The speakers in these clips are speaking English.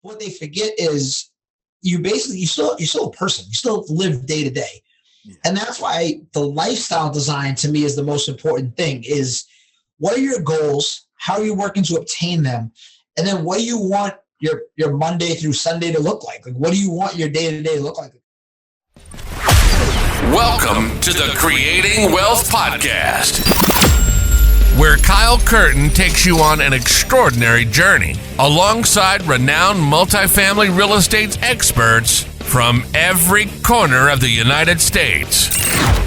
what they forget is you're still a person. You still live day to day. Yeah. And that's why the lifestyle design to me is the most important thing is what are your goals? How are you working to obtain them? And then what do you want your Monday through Sunday to look like? Like, what do you want your day to day to look like? Welcome to the Creating Wealth Podcast, where Kyle Curtin takes you on an extraordinary journey alongside renowned multifamily real estate experts from every corner of the United States.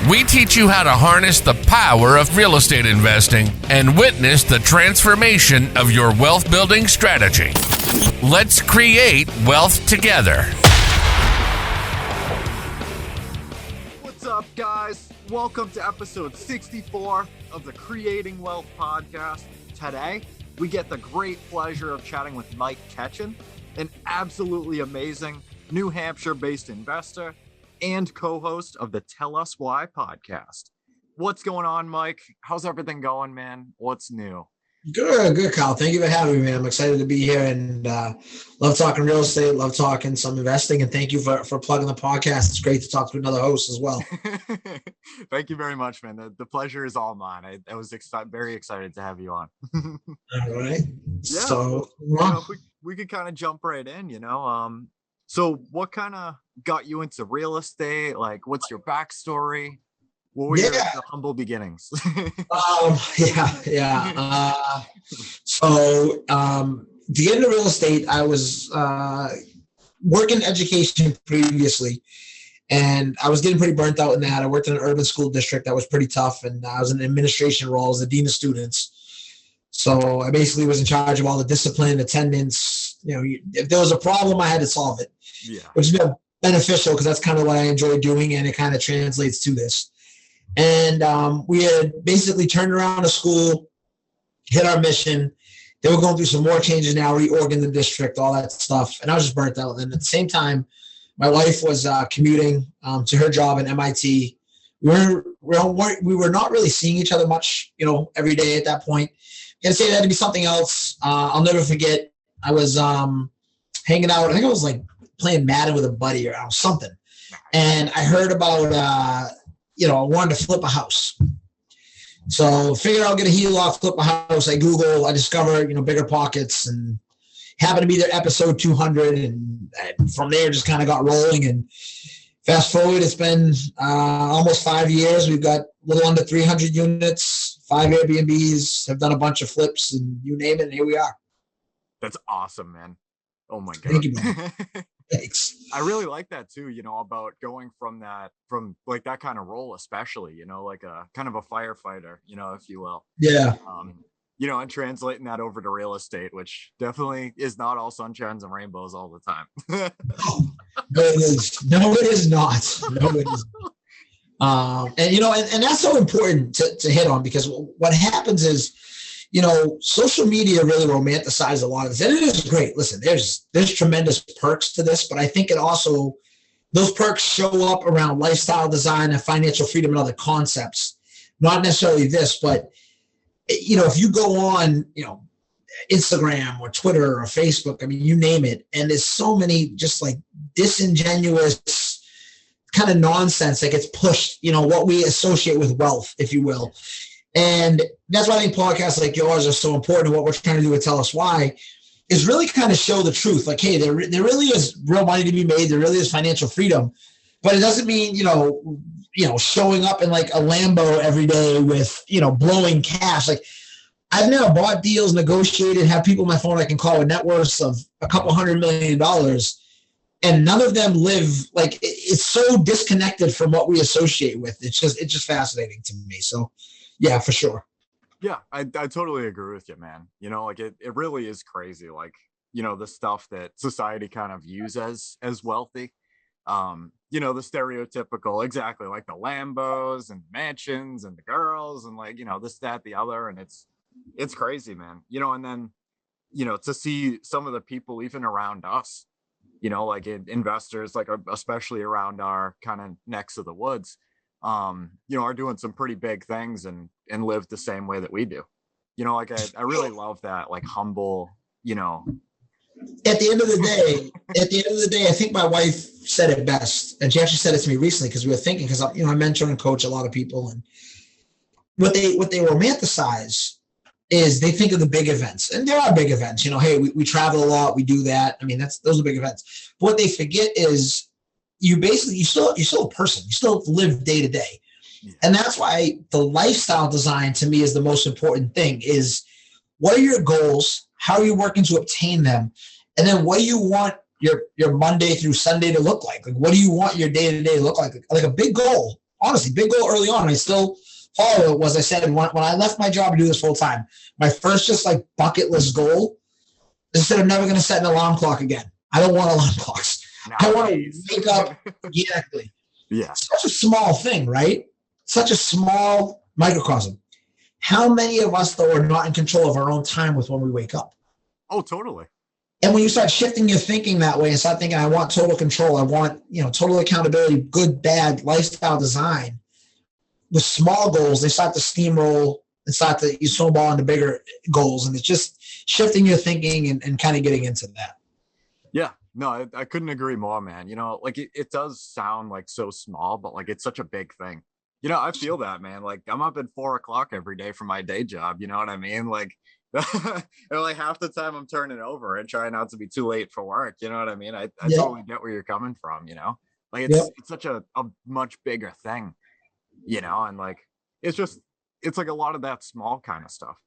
We teach you how to harness the power of real estate investing and witness the transformation of your wealth building strategy. Let's create wealth together. What's up, guys? Welcome to episode 64 of the Creating Wealth Podcast. Today, we get the great pleasure of chatting with Mike Ketchen, an absolutely amazing New Hampshire-based investor and co-host of the Tell Us Why podcast. What's going on, Mike? How's everything going, man? What's new? Good, Kyle. Thank you for having me, man. I'm excited to be here and love talking real estate, love talking some investing, and thank you for plugging the podcast. It's great to talk to another host as well. Thank you very much, man. The pleasure is all mine. I was very excited to have you on. All right. Yeah. So we could kind of jump right in, So what kind of got you into real estate? Like, what's your backstory? What were your humble beginnings? So to get into real estate, I was working in education previously, and I was getting pretty burnt out in that. I worked in an urban school district that was pretty tough, and I was in an administration role as the dean of students. So I basically was in charge of all the discipline, attendance. If there was a problem, I had to solve it. Yeah, which has been beneficial because that's kind of what I enjoy doing, and it kind of translates to this. And we had basically turned around a school, hit our mission. They were going through some more changes now, reorging the district, all that stuff. And I was just burnt out. And at the same time, my wife was commuting to her job at MIT. We were not really seeing each other much, every day at that point. And say that had to be something else. I'll never forget. I was hanging out. I think I was like playing Madden with a buddy or something. And I heard about, I wanted to flip a house. So figured I'll get a HELOC, flip a house. I Google, I discover, Biggerpockets, and happened to be their episode 200. And from there just kind of got rolling. And fast forward, it's been almost 5 years. We've got a little under 300 units, 5 Airbnbs, have done a bunch of flips, and you name it, and here we are. That's awesome, man. Oh my God. Thank you, man. Thanks. I really like that too, about going from that kind of role, especially, like a kind of a firefighter, if you will. Yeah. And translating that over to real estate, which definitely is not all sunshines and rainbows all the time. No, it is. No, it is not. No, it is not. And that's so important to hit on, because what happens is, social media really romanticizes a lot of this, and it is great. Listen, there's tremendous perks to this, but I think those perks show up around lifestyle design and financial freedom and other concepts. Not necessarily this, but if you go on, Instagram or Twitter or Facebook, I mean, you name it, and there's so many just like disingenuous kind of nonsense that gets pushed, what we associate with wealth, if you will. And that's why I think podcasts like yours are so important. What we're trying to do with Tell Us Why is really kind of show the truth. Like, hey, there really is real money to be made. There really is financial freedom. But it doesn't mean, showing up in like a Lambo every day with, blowing cash. Like, I've now bought deals, negotiated, have people on my phone I can call with net worths of a couple $100 million. And none of them live, like, it's so disconnected from what we associate with. It's just fascinating to me. So, yeah, for sure. Yeah, I totally agree with you, man. It really is crazy. Like, the stuff that society kind of views as wealthy. The stereotypical, exactly, like the Lambos and mansions and the girls and like, this, that, the other. And it's crazy, man. And then, to see some of the people even around us, like investors, like especially around our kind of necks of the woods, are doing some pretty big things and live the same way that we do. I really love that, like, humble, at the end of the day, I think my wife said it best, and she actually said it to me recently because we were thinking, because I mentor and coach a lot of people, and what they romanticize is they think of the big events, and there are big events. Hey, we travel a lot, we do that. I mean, those are big events. But what they forget is you're still a person. You still live day to day, and that's why the lifestyle design to me is the most important thing. Is what are your goals? How are you working to obtain them? And then what do you want your Monday through Sunday to look like? Like, what do you want your day-to-day to look like? Like a big goal, honestly, big goal early on. I still follow it. Was I said, when I left my job to do this full time, my first just like bucket list goal is that I'm never going to set an alarm clock again. I don't want alarm clocks. Nice. I want to wake up. Exactly. Yeah. Such a small thing, right? Such a small microcosm. How many of us, though, are not in control of our own time with when we wake up? Oh, totally. And when you start shifting your thinking that way and start thinking, I want total control, I want, total accountability, good, bad, lifestyle design, with small goals, they start to steamroll and you snowball into bigger goals. And it's just shifting your thinking and kind of getting into that. Yeah, no, I couldn't agree more, man. Like it does sound like so small, but like it's such a big thing. I feel that, man. Like I'm up at 4:00 every day for my day job. You know what I mean? Like, like half the time I'm turning over and trying not to be too late for work. You know what I mean? I totally get where you're coming from. Like it's such a much bigger thing. And like it's like a lot of that small kind of stuff.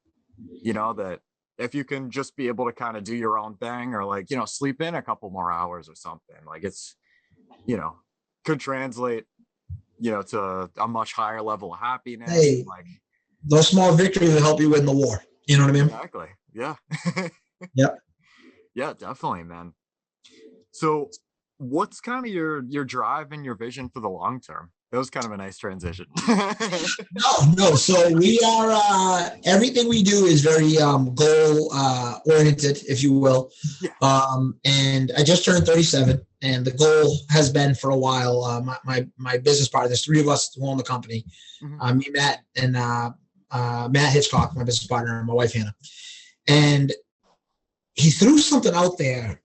That if you can just be able to kind of do your own thing, or like sleep in a couple more hours or something, like it's could translate to a much higher level of happiness. Hey, like those small victories will help you win the war. You know what I mean? Exactly. Yeah. Yep. Yeah, definitely, man. So what's kind of your drive and your vision for the long term? That was kind of a nice transition. No. So we are, everything we do is very goal oriented, if you will. Yeah. And I just turned 37, and the goal has been for a while. My business partner, there's three of us who own the company. Mm-hmm. Me, Matt, and Matt Hitchcock, my business partner, and my wife Hannah. And he threw something out there.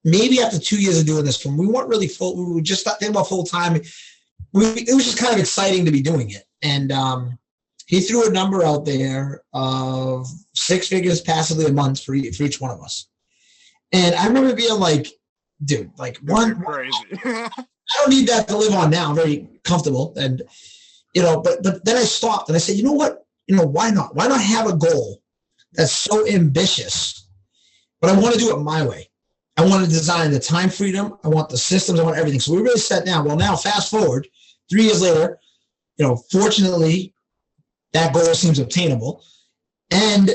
Maybe after 2 years of doing this, when we weren't really full, we were just thinking about full time. It was just kind of exciting to be doing it. And he threw a number out there of 6 figures passively a month for each one of us. And I remember being like, dude, like crazy. I don't need that to live on now. I'm very comfortable. And, but then I stopped and I said, you know what? Why not? Why not have a goal that's so ambitious, but I want to do it my way. I want to design the time freedom. I want the systems. I want everything. So we really sat down. Well, now fast forward 3 years later, fortunately that goal seems obtainable. And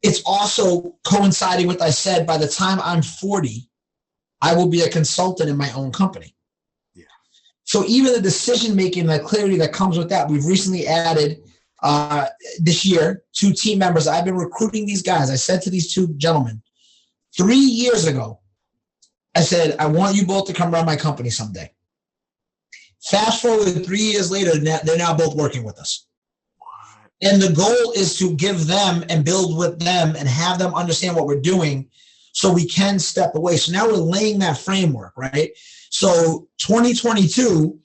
it's also coinciding with, I said, by the time I'm 40, I will be a consultant in my own company. Yeah. So even the decision-making, the clarity that comes with that, we've recently added this year 2 team members. I've been recruiting these guys. I said to these 2 gentlemen 3 years ago, I said, I want you both to come run my company someday. Fast forward 3 years later, they're now both working with us. And the goal is to give them and build with them and have them understand what we're doing so we can step away. So now we're laying that framework, right? So 2022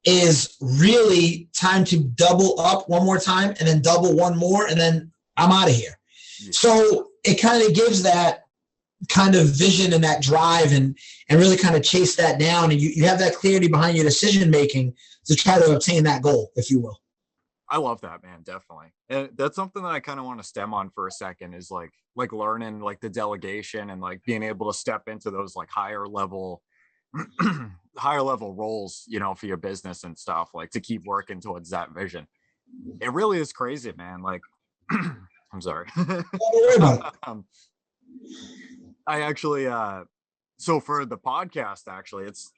is really time to double up one more time and then double one more, and then I'm out of here. Yeah. So it kind of gives that kind of vision and that drive and really kind of chase that down. And you have that clarity behind your decision making to try to obtain that goal, if you will. I love that, man. Definitely. And that's something that I kind of want to stem on for a second is like learning like the delegation and like being able to step into those like higher level roles, for your business and stuff, like to keep working towards that vision. It really is crazy, man. Like, I'm sorry. Don't worry about it. I actually, so for the podcast, actually, it's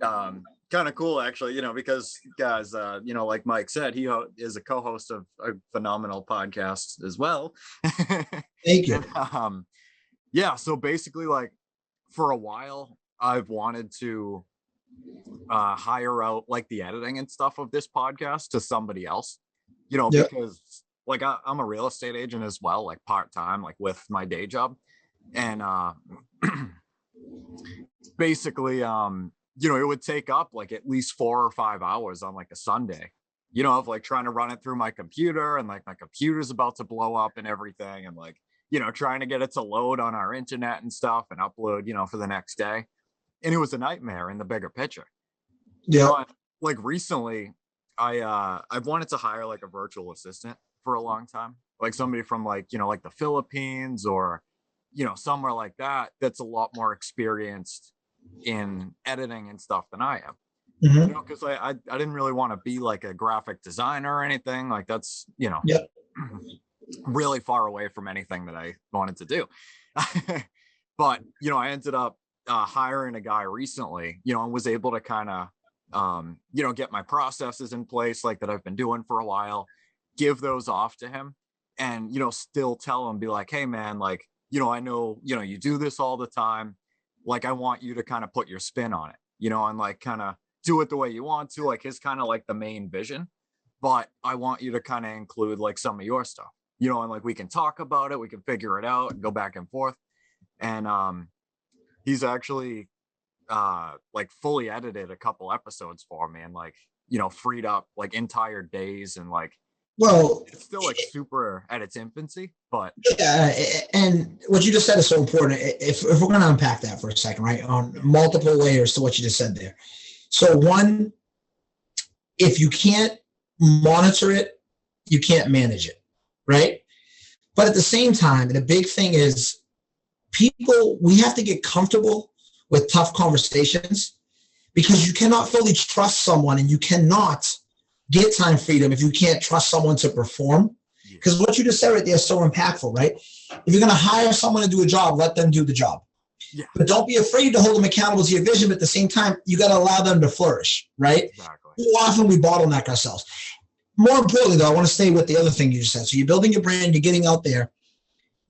kind of cool, actually, because guys, like Mike said, he is a co-host of a phenomenal podcast as well. Thank you. And, yeah. So basically, like for a while, I've wanted to hire out like the editing and stuff of this podcast to somebody else, because like I'm a real estate agent as well, like part-time, like with my day job. And basically, you know, it would take up like at least 4 or 5 hours on like a Sunday, you know, of like trying to run it through my computer, and like my computer's about to blow up and everything, and like, you know, trying to get it to load on our internet and stuff and upload, you know, for the next day. And it was a nightmare in the bigger picture. Yeah. But like recently, I've wanted to hire like a virtual assistant for a long time, like somebody from like, you know, like the Philippines or, you know, somewhere like that, that's a lot more experienced in editing and stuff than I am. Mm-hmm. You know, because I didn't really want to be like a graphic designer or anything. Like that's, you know, yep. really far away from anything that I wanted to do. But, you know, I ended up hiring a guy recently, you know, and was able to kind of, you know, get my processes in place like that I've been doing for a while, give those off to him, and, you know, still tell him, be like, hey, man, like, you know, I know, you know, you do this all the time. Like, I want you to kind of put your spin on it, you know, and like kind of do it the way you want to, like his kind of like the main vision. But I want you to kind of include like some of your stuff, you know, and like we can talk about it, we can figure it out and go back and forth. And he's actually like fully edited a couple episodes for me, and like, you know, freed up like entire days, and like, well, it's still like super at its infancy, but yeah. And what you just said is so important. If we're going to unpack that for a second, right, on multiple layers to what you just said there. So one, if you can't monitor it, you can't manage it, right? But at the same time, and the big thing is, people, we have to get comfortable with tough conversations, because you cannot fully trust someone, and you cannot get time freedom if you can't trust someone to perform. Because what you just said right there is so impactful, right? If you're going to hire someone to do a job, let them do the job. Yeah. But don't be afraid to hold them accountable to your vision. But at the same time, you got to allow them to flourish, right? Exactly. Too often we bottleneck ourselves. More importantly, though, I want to stay with the other thing you just said. So you're building your brand, you're getting out there.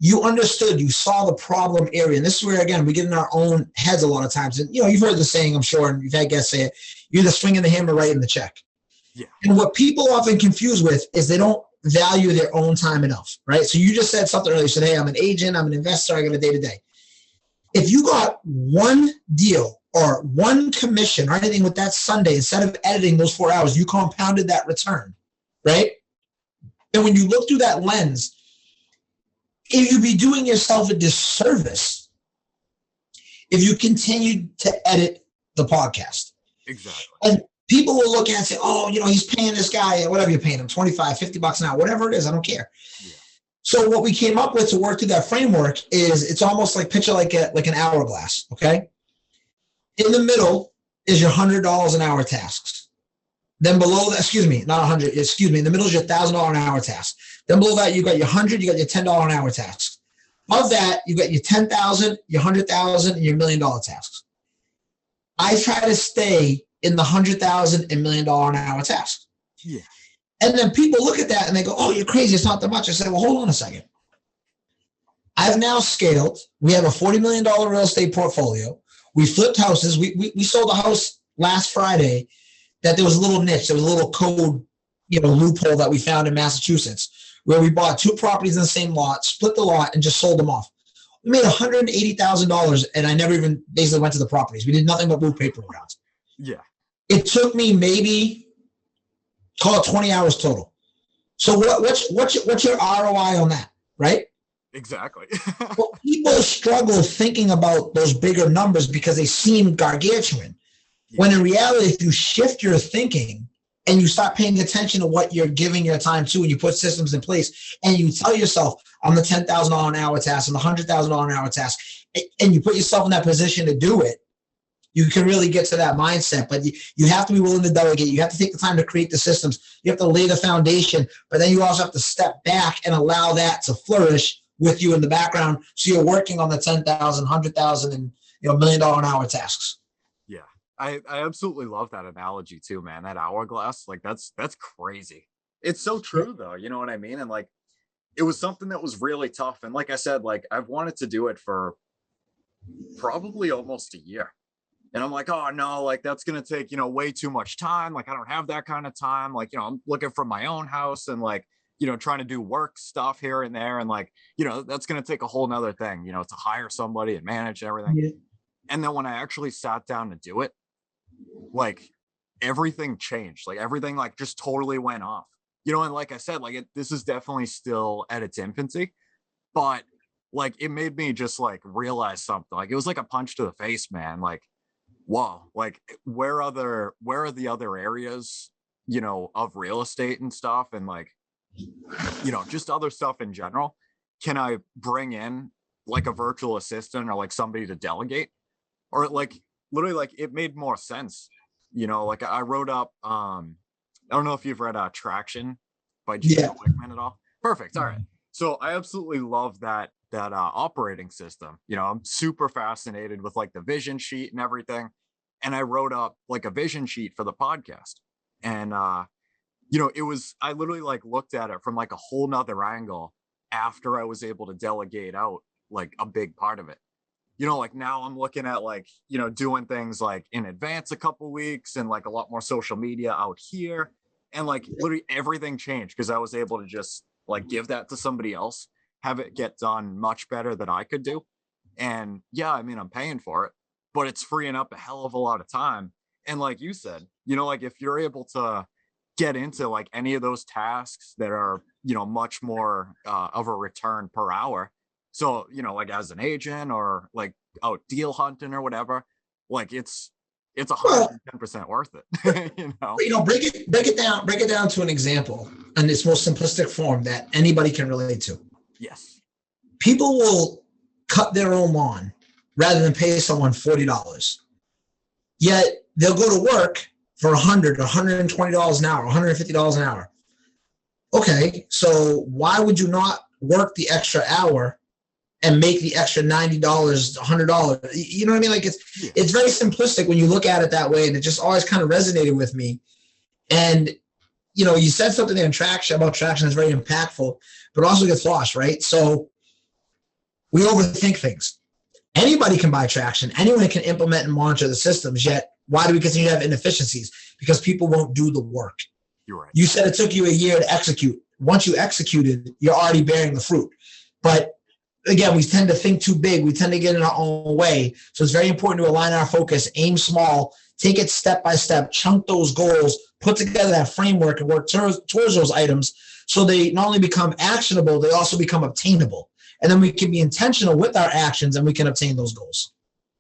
You understood, you saw the problem area. And this is where, again, we get in our own heads a lot of times. And, you know, you've heard the saying, I'm sure, and you've had guests say it, you're either swinging the hammer, writing the check. Yeah. And what people often confuse with is they don't value their own time enough, right? So you just said something earlier. You said, hey, I'm an agent, I'm an investor, I got a day-to-day. If you got one deal or one commission or anything with that Sunday, instead of editing those 4 hours, you compounded that return, right? And when you look through that lens, if you'd be doing yourself a disservice if you continue to edit the podcast. Exactly. And people will look at it and say, oh, you know, he's paying this guy, whatever you're paying him, 25, 50 bucks an hour, whatever it is, I don't care. Yeah. So what we came up with to work through that framework is, it's almost like, picture like an hourglass, okay? In the middle is your $100 an hour tasks. Then below that, in the middle is your $1,000 an hour task. Then below that, you got your 100, you got your $10 an hour tasks. Of that, you got your 10,000, your 100,000, and your $1 million tasks. I try to stay in the 100,000 and $1 million an hour tasks. Yeah. And then people look at that and they go, oh, you're crazy, it's not that much. I say, well, hold on a second. I've now scaled. We have a $40 million real estate portfolio. We flipped houses. We sold a house last Friday that there was a little niche. There was a little code, loophole that we found in Massachusetts, where we bought 2 properties in the same lot, split the lot, and just sold them off. We made $180,000, and I never even basically went to the properties. We did nothing but move paper around. Yeah. It took me maybe, call it 20 hours total. So what's your ROI on that, right? Exactly. Well, people struggle thinking about those bigger numbers because they seem gargantuan. Yeah. When in reality, if you shift your thinking and you start paying attention to what you're giving your time to, and you put systems in place, and you tell yourself, I'm the $10,000 an hour task, I'm the $100,000 an hour task, and you put yourself in that position to do it, you can really get to that mindset. But you have to be willing to delegate. You have to take the time to create the systems. You have to lay the foundation, but then you also have to step back and allow that to flourish with you in the background, so you're working on the 10,000, 100,000, and $1 million an hour tasks. Yeah, I absolutely love that analogy too, man. That hourglass, like that's crazy. It's so true though. You know what I mean? And like, it was something that was really tough. And like I said, like I've wanted to do it for probably almost a year. And I'm like, oh no, like that's going to take, way too much time. Like I don't have that kind of time. Like, I'm looking for my own house, and like, trying to do work stuff here and there. And like, that's going to take a whole nother thing, to hire somebody and manage everything. Yeah. And then when I actually sat down to do it, like everything changed, like everything like just totally went off, and like I said, like this is definitely still at its infancy, but like it made me just like realize something. Like it was like a punch to the face, man. Like, whoa, like where are the other areas, of real estate and stuff, and like, just other stuff in general, can I bring in like a virtual assistant or like somebody to delegate? Or like literally like it made more sense, like I wrote up, I don't know if you've read Traction by Gino Wickman at all. Perfect. All right. So I absolutely love that operating system. I'm super fascinated with like the vision sheet and everything. And I wrote up like a vision sheet for the podcast. And, I literally like looked at it from like a whole nother angle after I was able to delegate out like a big part of it. Like now I'm looking at like, doing things like in advance a couple weeks and like a lot more social media out here. And like literally everything changed because I was able to just like give that to somebody else, have it get done much better than I could do. And yeah, I mean, I'm paying for it, but it's freeing up a hell of a lot of time. And like you said, like if you're able to get into like any of those tasks that are, much more of a return per hour. So, like as an agent or like out deal hunting or whatever, like it's 110% worth it. Break it down to an example in its most simplistic form that anybody can relate to. Yes. People will cut their own lawn rather than pay someone $40. Yet they'll go to work for $100, $120 an hour, $150 an hour. Okay, so why would you not work the extra hour and make the extra $90, $100? You know what I mean? Like it's very simplistic when you look at it that way, and it just always kind of resonated with me. And you said something there in Traction about Traction that's very impactful, but also gets lost, right? So we overthink things. Anybody can buy Traction. Anyone can implement and monitor the systems. Yet, why do we continue to have inefficiencies? Because people won't do the work. You're right. You said it took you a year to execute. Once you executed, you're already bearing the fruit. But again, we tend to think too big. We tend to get in our own way. So it's very important to align our focus, aim small, take it step by step, chunk those goals, put together that framework and work towards those items so they not only become actionable, they also become obtainable. And then we can be intentional with our actions and we can obtain those goals.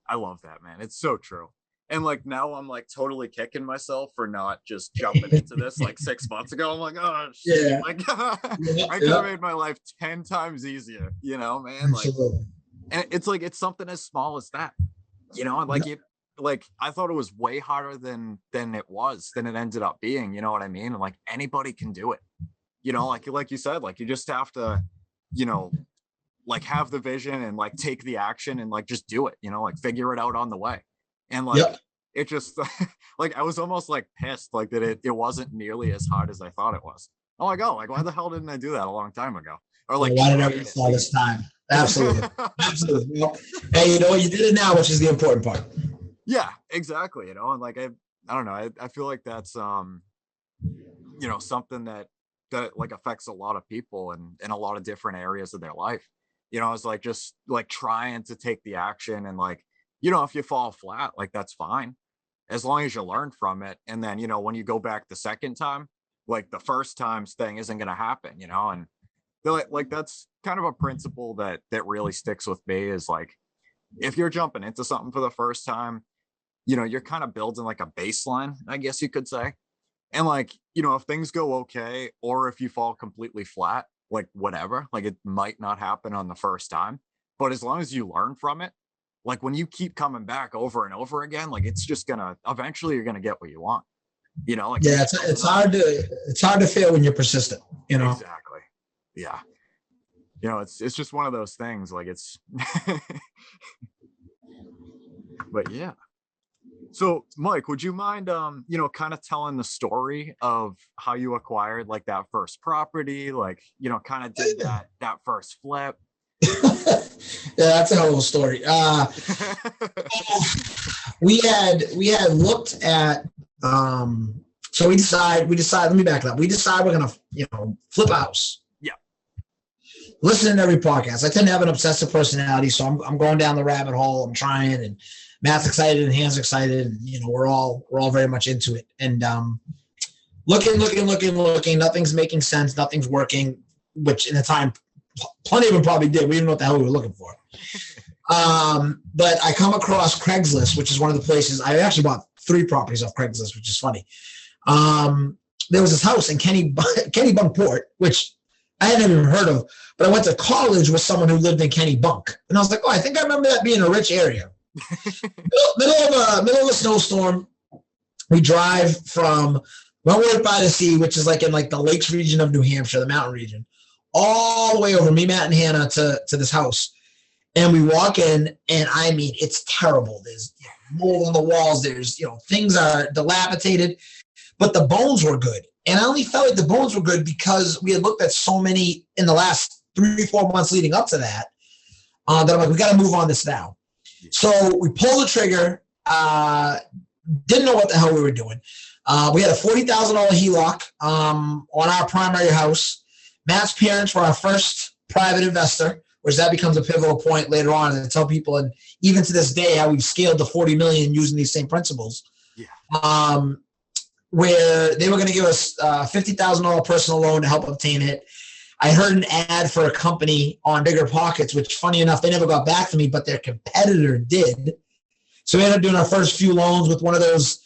I love that, man. It's so true. And like now I'm like totally kicking myself for not just jumping into this like 6 months ago. I'm like, oh shit. Yeah. Like I could have made my life 10 times easier, man. Like, and it's like it's something as small as that, and like it, like I thought it was way harder than it ended up being, you know what I mean? And like anybody can do it, like you said, like you just have to, like have the vision and like take the action and like just do it, like figure it out on the way. And like, it just like, I was almost like pissed, like that it wasn't nearly as hard as I thought it was. I'm like, oh, like, why the hell didn't I do that a long time ago? Or like, why did I wait all this time? Absolutely. Absolutely. Hey, you did it now, which is the important part. Yeah, exactly. And like, I don't know. I feel like that's, something that like affects a lot of people in a lot of different areas of their life. It's like, just like trying to take the action and like, if you fall flat, like that's fine, as long as you learn from it. And then, when you go back the second time, like the first time's thing isn't going to happen, and like that's kind of a principle that really sticks with me is like, if you're jumping into something for the first time, you're kind of building like a baseline, I guess you could say. And like, if things go okay, or if you fall completely flat, like whatever, like it might not happen on the first time, but as long as you learn from it, like when you keep coming back over and over again, like it's just eventually you're gonna get what you want, like it's hard to fail when you're persistent, Exactly. Yeah. It's just one of those things, like it's but yeah. So Mike, would you mind kind of telling the story of how you acquired like that first property, like kind of did that first flip? Yeah, that's a hell of a story. We had looked at so we decide, let me back it up. We decide we're gonna, flip a house. listening to every podcast. I tend to have an obsessive personality, so I'm going down the rabbit hole. I'm trying, and Matt's excited and Han's excited, and we're all very much into it. And looking. Nothing's making sense. Nothing's working. Which in the time, plenty of them probably did. We didn't know what the hell we were looking for. But I come across Craigslist, which is one of the places I actually bought 3 properties off Craigslist, which is funny. There was this house in Kennebunkport, which I hadn't even heard of, but I went to college with someone who lived in Kennebunk, and I was like, oh, I think I remember that being a rich area. middle of a snowstorm, we drive from Wentworth by the Sea, which is like in like the Lakes region of New Hampshire, the mountain region, all the way over, me, Matt, and Hannah, to this house. And we walk in, and I mean, it's terrible. There's mold on the walls. There's, things are dilapidated, but the bones were good. And I only felt like the bones were good because we had looked at so many in the last 3-4 months leading up to that, that I'm like, we got to move on this now. So we pulled the trigger, didn't know what the hell we were doing. We had a $40,000 HELOC on our primary house. Matt's parents were our first private investor, which that becomes a pivotal point later on. And I tell people, and even to this day, how we've scaled to 40 million using these same principles. Yeah. Where they were going to give us a $50,000 personal loan to help obtain it. I heard an ad for a company on Biggerpockets, which, funny enough, they never got back to me, but their competitor did. So we ended up doing our first few loans with one of those,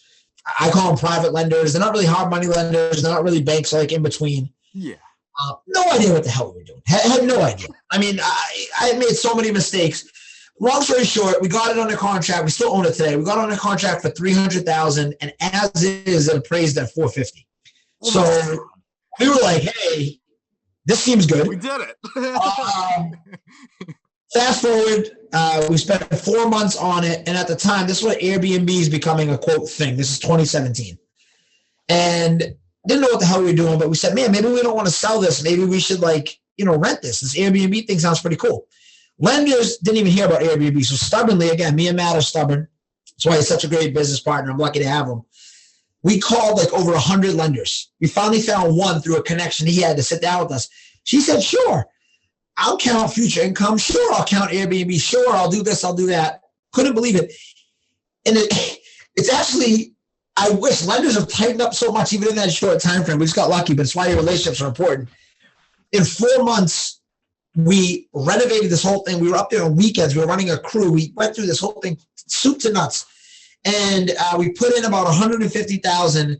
I call them private lenders. They're not really hard money lenders. They're not really banks, like in between. Yeah. No idea what the hell we were doing. Had no idea. I mean, I made so many mistakes. Long story short, we got it under contract. We still own it today. We got it under contract for $300,000, and as is, it appraised at $450,000. So we were like, "Hey, this seems good." We did it. Fast forward, we spent 4 months on it, and at the time, this is what Airbnb is becoming a quote thing. This is 2017, and didn't know what the hell we were doing, but we said, "Man, maybe we don't want to sell this. Maybe we should rent this. This Airbnb thing sounds pretty cool." Lenders didn't even hear about Airbnb. So stubbornly, again, me and Matt are stubborn. That's why he's such a great business partner. I'm lucky to have him. We called like over 100 lenders. We finally found one through a connection he had to sit down with us. She said, "Sure, I'll count future income. Sure, I'll count Airbnb. Sure, I'll do this, I'll do that." Couldn't believe it. And it's actually, I wish lenders have tightened up so much even in that short time frame. We just got lucky, but it's why your relationships are important. In 4 months, we renovated this whole thing. We were up there on weekends. We were running a crew. We went through this whole thing, soup to nuts. And we put in about $150,000.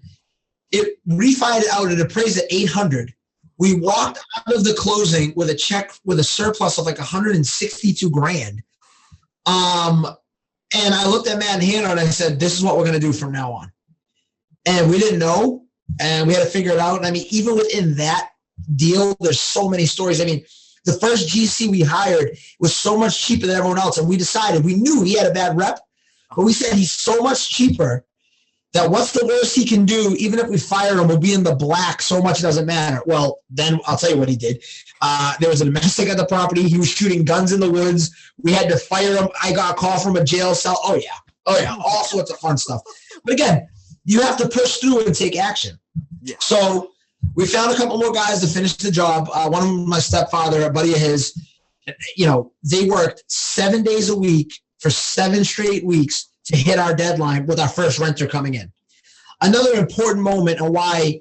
It refied out. It appraised at $800,000. We walked out of the closing with a check with a surplus of like $162,000. And I looked at Matt and Hannah and I said, "This is what we're going to do from now on." And we didn't know, and we had to figure it out. And I mean, even within that deal, there's so many stories. I mean, the first GC we hired was so much cheaper than everyone else. And we decided, we knew he had a bad rep, but we said he's so much cheaper that what's the worst he can do? Even if we fire him, we'll be in the black. So much it doesn't matter. Well, then I'll tell you what he did. There was a domestic at the property. He was shooting guns in the woods. We had to fire him. I got a call from a jail cell. Oh yeah. All sorts of fun stuff. But again, you have to push through and take action. Yeah. So we found a couple more guys to finish the job. One of them, my stepfather, a buddy of his, they worked 7 days a week for 7 straight weeks to hit our deadline with our first renter coming in. Another important moment and why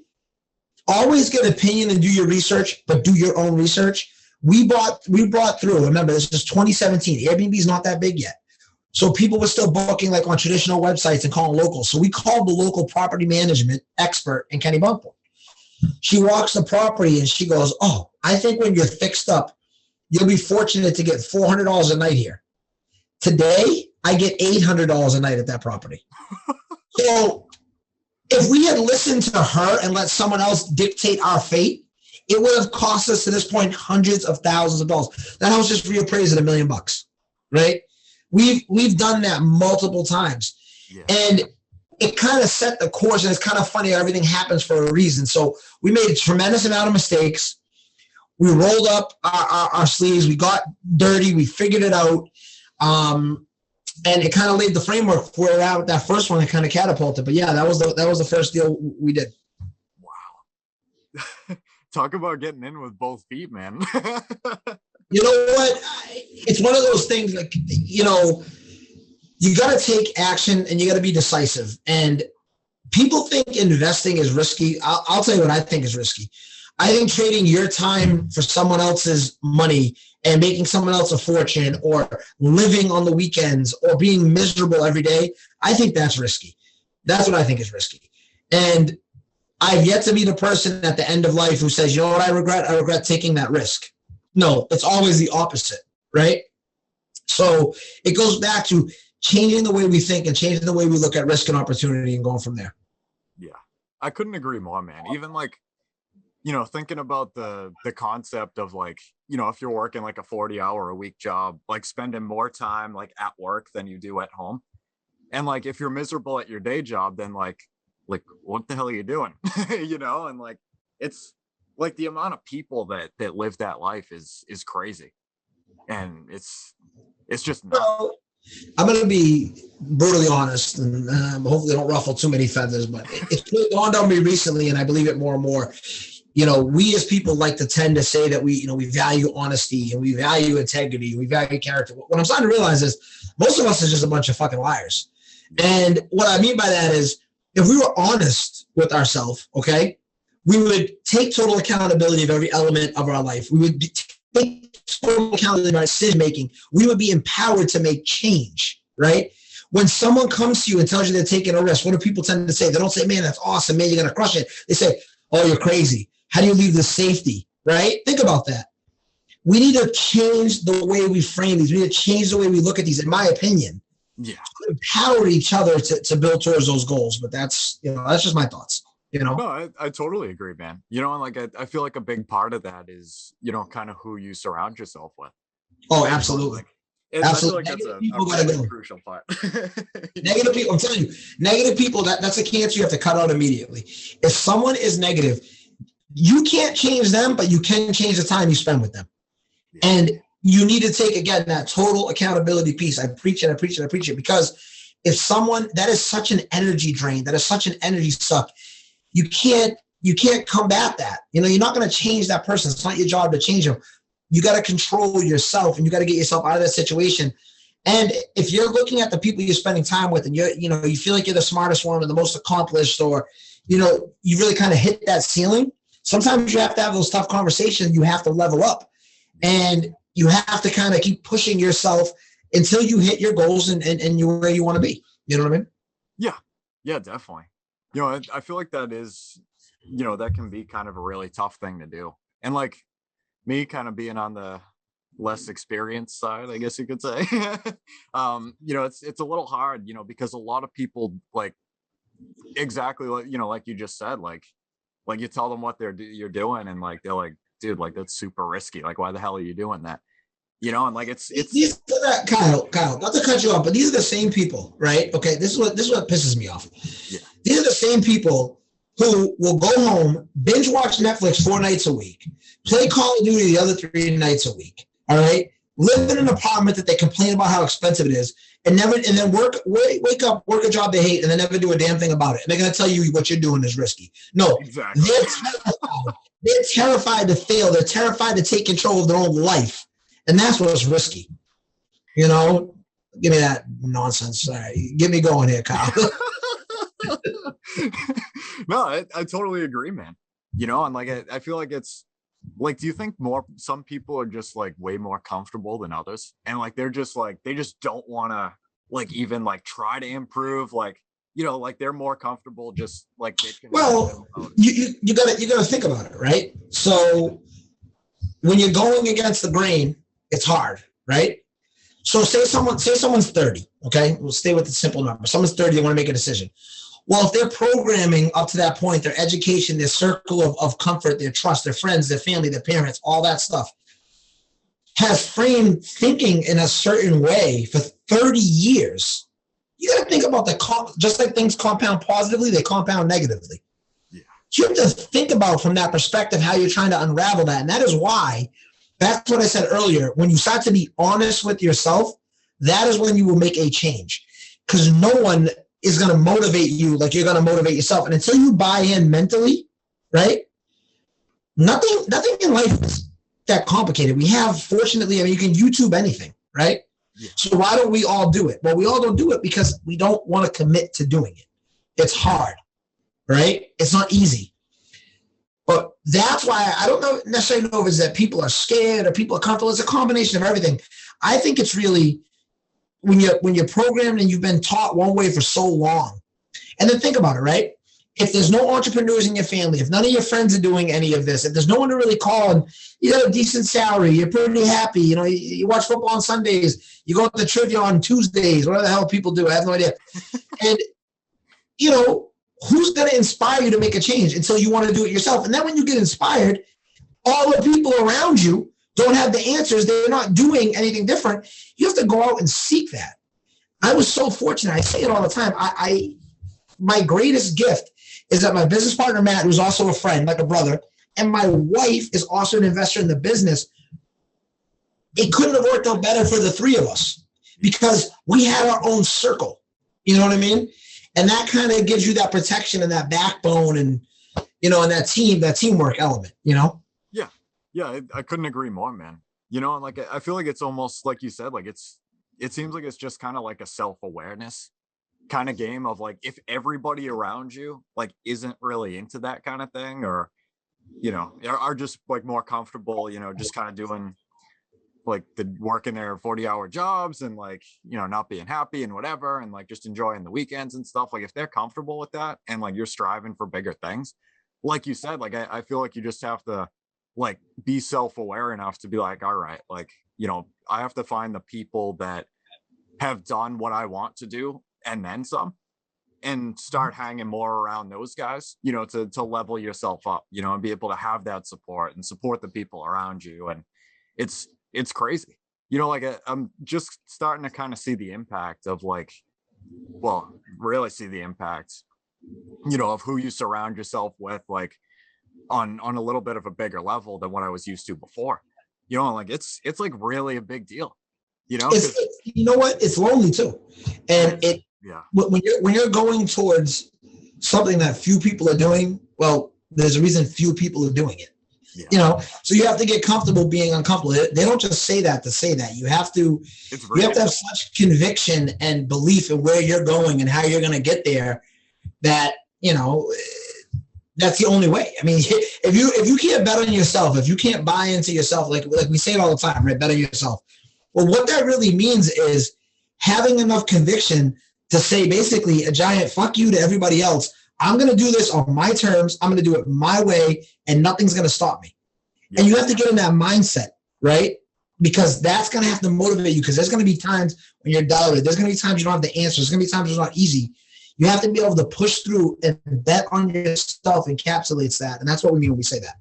always get an opinion and do your research, but do your own research. We brought through, remember, this is 2017. Airbnb is not that big yet. So people were still booking like on traditional websites and calling locals. So we called the local property management expert in Kennebunkport. She walks the property and she goes, "Oh, I think when you're fixed up, you'll be fortunate to get $400 a night here." Today, I get $800 a night at that property. So if we had listened to her and let someone else dictate our fate, it would have cost us to this point hundreds of thousands of dollars. That house just reappraised at $1 million, right? We've done that multiple times. Yeah. And it kind of set the course, and it's kind of funny how everything happens for a reason. So we made a tremendous amount of mistakes. We rolled up our sleeves. We got dirty. We figured it out. And it kind of laid the framework for we're at with that first one that kind of catapulted. But yeah, that was the first deal we did. Wow. talk about getting in with both feet, man. You know what? It's one of those things, like, you got to take action and you got to be decisive. And people think investing is risky. I'll tell you what I think is risky. I think trading your time for someone else's money and making someone else a fortune, or living on the weekends, or being miserable every day, I think that's risky. That's what I think is risky. And I've yet to be the person at the end of life who says, you know what I regret? I regret taking that risk. No, it's always the opposite, right? So it goes back to changing the way we think and changing the way we look at risk and opportunity and going from there. Yeah, I couldn't agree more, man. Even like, thinking about the concept of like, if you're working like a 40-hour-a-week job, like spending more time like at work than you do at home. And like, if you're miserable at your day job, then like what the hell are you doing? And like, it's like the amount of people that live that life is crazy. And it's just nuts. Well, I'm going to be brutally honest, and hopefully don't ruffle too many feathers, but it's really dawned on me recently, and I believe it more and more. We as people like to tend to say that we value honesty and we value integrity, and we value character. What I'm starting to realize is most of us is just a bunch of fucking liars. And what I mean by that is, if we were honest with ourselves, okay, we would take total accountability of every element of our life. We would take total accountability of our decision making. We would be empowered to make change, right? When someone comes to you and tells you they're taking a risk, what do people tend to say? They don't say, man, that's awesome, man, you're going to crush it. They say, oh, you're crazy. How do you leave the safety, right? Think about that. We need to change the way we frame these. We need to change the way we look at these, in my opinion. Yeah. Empower each other to build towards those goals. But that's just my thoughts. No, I totally agree, man. And like, I feel like a big part of that is, kind of who you surround yourself with. Oh, absolutely. Absolutely. I feel like that's a crucial part. Negative people, I'm telling you, negative people, that's a cancer you have to cut out immediately. If someone is negative, you can't change them, but you can change the time you spend with them. Yeah. And you need to take, again, that total accountability piece. I preach it, because if someone, that is such an energy drain, that is such an energy suck, you can't combat that. You're not going to change that person. It's not your job to change them. You got to control yourself, and you got to get yourself out of that situation. And if you're looking at the people you're spending time with, and you feel like you're the smartest one or the most accomplished, or, you really kind of hit that ceiling, sometimes you have to have those tough conversations. You have to level up, and you have to kind of keep pushing yourself until you hit your goals and you're where you want to be. You know what I mean? Yeah, definitely. I feel like that is, that can be kind of a really tough thing to do. And like me kind of being on the less experienced side, I guess you could say, it's a little hard, because a lot of people, like, exactly like, like you just said, like you tell them what you're doing, and like, they're like, dude, like, that's super risky. Like, why the hell are you doing that? And like, it's Kyle, not to cut you off, but these are the same people, right? Okay. This is what pisses me off. Yeah. These are the same people who will go home, binge watch Netflix 4 nights a week, play Call of Duty the other 3 nights a week. All right. Live in an apartment that they complain about how expensive it is, and then wake up, work a job they hate, and then never do a damn thing about it. And they're going to tell you what you're doing is risky. No, exactly. They're terrified to fail. They're terrified to take control of their own life. And that's what's risky. Give me that nonsense. All right, get me going here, Kyle. No, I totally agree, man. And like, I feel like it's like, do you think some people are just like way more comfortable than others? And like, they're just like, they just don't want to like even like try to improve, like, like they're more comfortable just like. Well, you gotta think about it, right? So when you're going against the grain, it's hard, right? So say someone's 30, okay? We'll stay with the simple number. Someone's 30, they want to make a decision. Well, if they're programming up to that point, their education, their circle of comfort, their trust, their friends, their family, their parents, all that stuff, has framed thinking in a certain way for 30 years, you got to think about just like things compound positively, they compound negatively. Yeah. You have to think about from that perspective how you're trying to unravel that. And that is why, that's what I said earlier, when you start to be honest with yourself, that is when you will make a change. Because no one is going to motivate you like you're going to motivate yourself. And until you buy in mentally, right, Nothing in life is that complicated. We have, fortunately, you can YouTube anything, right? Yeah. So why don't we all do it? Well, we all don't do it because we don't want to commit to doing it. It's hard, right? It's not easy. But that's why I don't necessarily know if it's that people are scared or people are comfortable. It's a combination of everything. I think it's really when you're programmed and you've been taught one way for so long. And then think about it, right? If there's no entrepreneurs in your family, if none of your friends are doing any of this, if there's no one to really call and you have a decent salary, you're pretty happy, you watch football on Sundays, you go to the trivia on Tuesdays, whatever the hell people do, I have no idea. And, who's going to inspire you to make a change until you want to do it yourself? And then when you get inspired, all the people around you don't have the answers. They're not doing anything different. You have to go out and seek that. I was so fortunate. I say it all the time. My greatest gift is that my business partner, Matt, who's also a friend, like a brother, and my wife is also an investor in the business. It couldn't have worked out better for the three of us because we had our own circle. You know what I mean? And that kind of gives you that protection and that backbone and, and that teamwork element, Yeah. Yeah. I couldn't agree more, man. And I feel like it's almost like you said, like it seems like it's just kind of like a self-awareness kind of game of like, if everybody around you like isn't really into that kind of thing or, are just like more comfortable, just kind of doing like the working their 40-hour jobs and like, not being happy and whatever, and like just enjoying the weekends and stuff. Like if they're comfortable with that and like you're striving for bigger things, like you said, like I feel like you just have to like be self-aware enough to be like, all right, like, I have to find the people that have done what I want to do and then some, and start hanging more around those guys, to level yourself up, and be able to have that support and support the people around you. And it's crazy, I'm just starting to kind of see the impact of really see the impact, of who you surround yourself with, like on a little bit of a bigger level than what I was used to before, like it's like really a big deal, It's, you know what? It's lonely too. And when you're going towards something that few people are doing, well, there's a reason few people are doing it. Yeah. So you have to get comfortable being uncomfortable. They don't just say that to say that. You have to have such conviction and belief in where you're going and how you're going to get there that, that's the only way. I mean, if you can't bet on yourself, if you can't buy into yourself, like we say it all the time, right? Bet on yourself. Well, what that really means is having enough conviction to say basically a giant fuck you to everybody else. I'm going to do this on my terms. I'm going to do it my way, and nothing's going to stop me. Yeah. And you have to get in that mindset, right? Because that's going to have to motivate you, because there's going to be times when you're doubted. There's going to be times you don't have the answers. There's going to be times it's not easy. You have to be able to push through, and bet on yourself encapsulates that. And that's what we mean when we say that.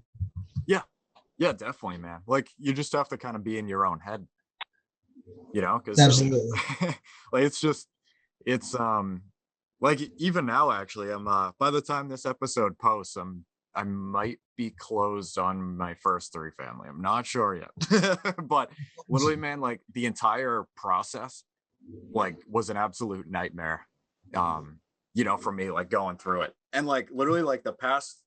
Yeah. Yeah, definitely, man. Like you just have to kind of be in your own head, because absolutely. Like it's like even now, actually, I'm by the time this episode posts, I might be closed on my first 3 family. I'm not sure yet, but literally, man, like the entire process, like was an absolute nightmare. For me, like going through it, and like literally, like the past,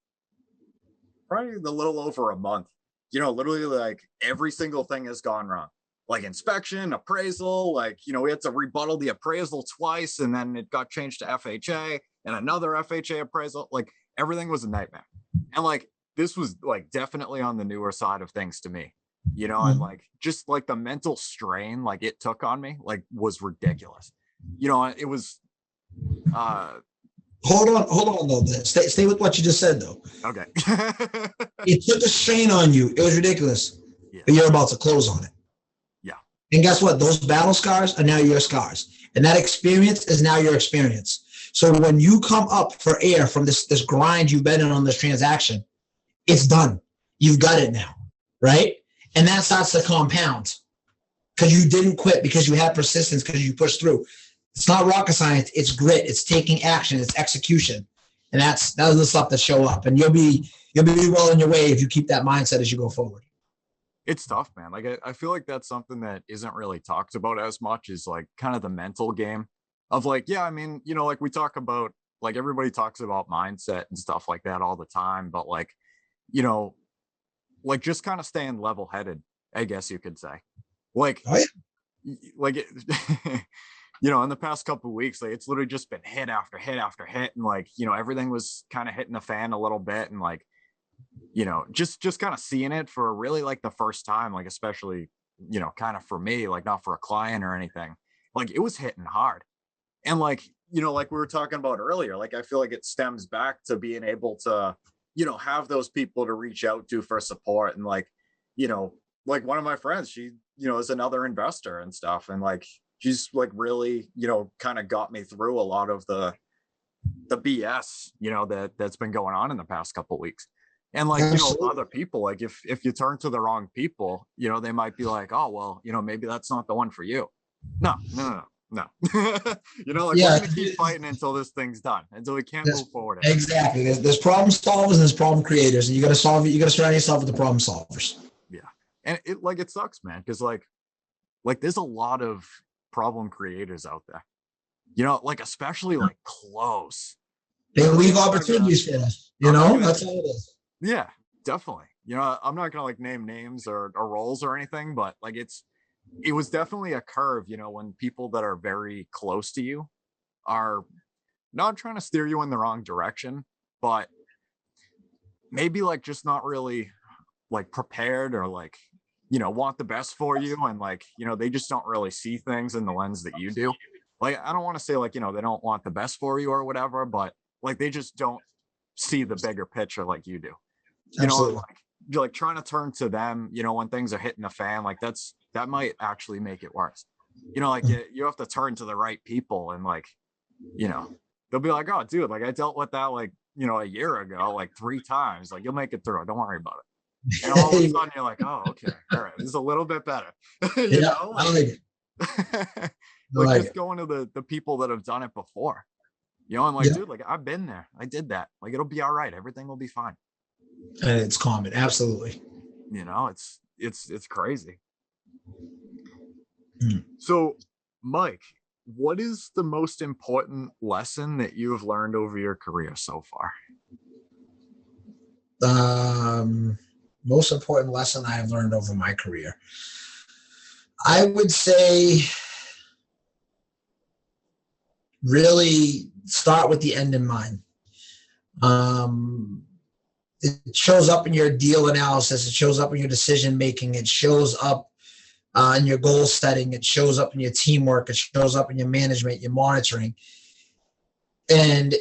probably a little over a month, literally, like every single thing has gone wrong. Like inspection, appraisal, like, we had to rebuttal the appraisal twice, and then it got changed to FHA and another FHA appraisal. Like everything was a nightmare. And like, this was like definitely on the newer side of things to me, and like, just like the mental strain, like it took on me, like was ridiculous. It was, hold on though. Stay with what you just said though. Okay. It took a strain on you. It was ridiculous, but you're about to close on it. And guess what? Those battle scars are now your scars. And that experience is now your experience. So when you come up for air from this grind you've been in on this transaction, it's done. You've got it now, right? And that starts to compound because you didn't quit, because you had persistence, because you pushed through. It's not rocket science. It's grit. It's taking action. It's execution. And that's the stuff that show up. And you'll be well on your way if you keep that mindset as you go forward. It's tough, man. Like I feel like that's something that isn't really talked about as much, is like kind of the mental game of like, yeah, I mean, like we talk about, like everybody talks about mindset and stuff like that all the time, but like, like just kind of staying level-headed, I guess you could say. Like, like it, you know, in the past couple of weeks, like it's literally just been hit after hit after hit, and like, you know, everything was kind of hitting the fan a little bit, and like, you know, just kind of seeing it for really like the first time, like especially, you know, kind of for me, like not for a client or anything, like it was hitting hard. And like, you know, like we were talking about earlier, like I feel like it stems back to being able to, you know, have those people to reach out to for support. And like, you know, like one of my friends, she, you know, is another investor and stuff, and like she's like really, you know, kind of got me through a lot of the BS, you know, that's been going on in the past couple of weeks. And like, you know, other people, like if you turn to the wrong people, you know, they might be like, oh, well, you know, maybe that's not the one for you. No. You know, like we're gonna keep fighting until this thing's done, until we can't move forward. Exactly. There's problem solvers and there's problem creators, and you got to solve it. You got to surround yourself with the problem solvers. Yeah. And it sucks, man, because like there's a lot of problem creators out there, you know, like especially like close. They leave opportunities for us, you know, that's how it is. Yeah, definitely. You know, I'm not gonna like name names or roles or anything, but like it was definitely a curve, you know, when people that are very close to you are not trying to steer you in the wrong direction, but maybe like just not really like prepared or like, you know, want the best for you. And like, you know, they just don't really see things in the lens that you do. Like, I don't want to say like, you know, they don't want the best for you or whatever, but like, they just don't see the bigger picture like you do. You Absolutely. know, like you're like trying to turn to them, you know, when things are hitting the fan, like that might actually make it worse. You know, like you have to turn to the right people, and like, you know, they'll be like, oh dude, like I dealt with that like, you know, a year ago, like 3 times, like you'll make it through. Don't worry about it. And all of a sudden you're like, oh, okay, all right, this is a little bit better. You know, like, like just going to the people that have done it before, you know, I'm like, dude, like I've been there, I did that, like it'll be all right, everything will be fine. And it's common. Absolutely. You know, it's crazy. So Mike, what is the most important lesson that you have learned over your career so far? Most important lesson I have learned over my career, I would say, really start with the end in mind. It shows up in your deal analysis. It shows up in your decision making. It shows up in your goal setting. It shows up in your teamwork. It shows up in your management, your monitoring. And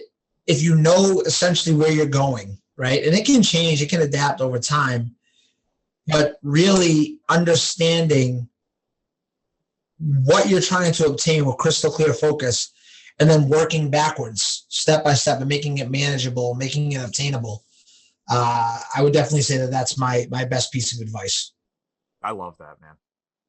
if you know essentially where you're going, right? And it can change, it can adapt over time, but really understanding what you're trying to obtain with crystal clear focus, and then working backwards, step by step, and making it manageable, making it obtainable. I would definitely say that that's my best piece of advice. I love that, man.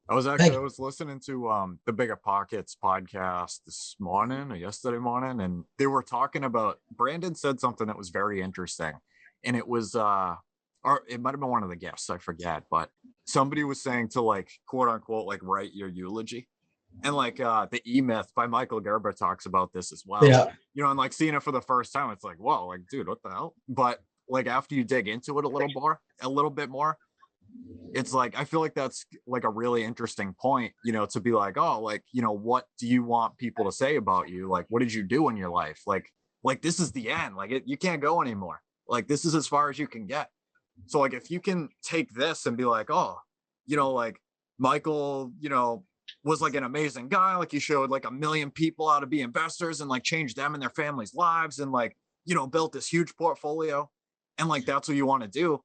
I was listening to the Biggerpockets podcast this morning or yesterday morning, and they were talking about, Brandon said something that was very interesting, and it was or it might have been one of the guests, I forget, but somebody was saying to like quote unquote like write your eulogy. And like the E-Myth by Michael Gerber talks about this as well. Yeah. You know, and like seeing it for the first time, it's like, whoa, like dude, what the hell? But like after you dig into it a little bit more, it's like I feel like that's like a really interesting point, you know, to be like, oh, like, you know, what do you want people to say about you? Like, what did you do in your life? Like this is the end. Like you can't go anymore. Like this is as far as you can get. So like if you can take this and be like, oh, you know, like Michael, you know, was like an amazing guy, like he showed like 1 million people how to be investors and like changed them and their families' lives, and like, you know, built this huge portfolio, and like that's what you want to do.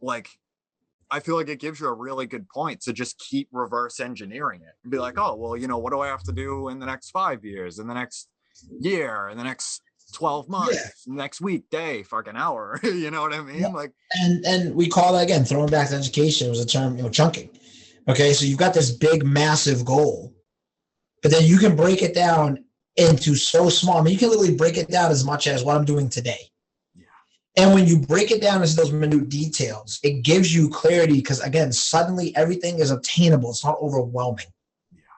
Like I feel like it gives you a really good point to just keep reverse engineering it and be like, oh, well, you know, what do I have to do in the next 5 years, in the next year, in the next 12 months, next week, day, fucking hour, you know what I mean? Like, and we call that, again, throwing back to education, was a term, you know, chunking. Okay, so you've got this big, massive goal, but then you can break it down into so small. I mean, you can literally break it down as much as what I'm doing today. Yeah. And when you break it down into those minute details, it gives you clarity because, again, suddenly everything is obtainable. It's not overwhelming,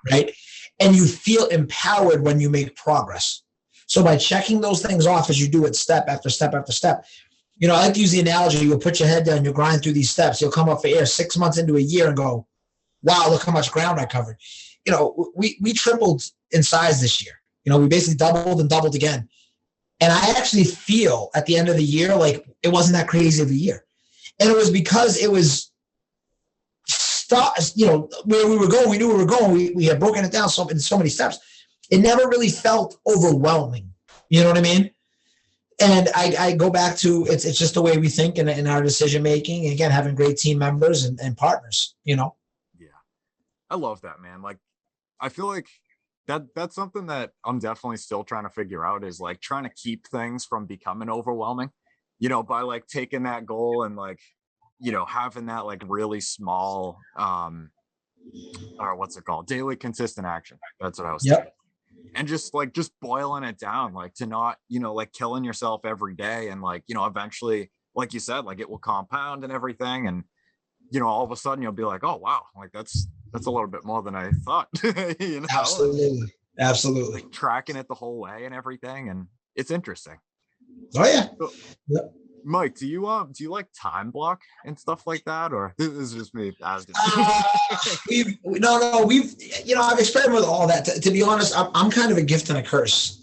right? And you feel empowered when you make progress. So by checking those things off as you do it step after step after step, I like to use the analogy, you'll put your head down, you'll grind through these steps, you'll come up for air 6 months into a year and go, wow, look how much ground I covered. We tripled in size this year. We basically doubled and doubled again. And I actually feel at the end of the year, like it wasn't that crazy of a year. And it was because it was where we were going, we knew we were going. We had broken it down in so many steps. It never really felt overwhelming. You know what I mean? And I go back to, it's just the way we think in our decision making. And again, having great team members and partners, Yeah. I love that, man. Like, I feel like that's something that I'm definitely still trying to figure out, is like trying to keep things from becoming overwhelming, by like taking that goal and like, having that like really small, or what's it called? Daily consistent action. That's what I was saying. And just boiling it down, like to not, like killing yourself every day. And like, eventually, like you said, like it will compound and everything. And, all of a sudden you'll be like, oh, wow, like that's a little bit more than I thought. Absolutely. Like tracking it the whole way and everything. And it's interesting. Oh yeah. So, Mike, do you like time block and stuff like that, or this is just me asking? I've experimented with all that. To be honest, I'm kind of a gift and a curse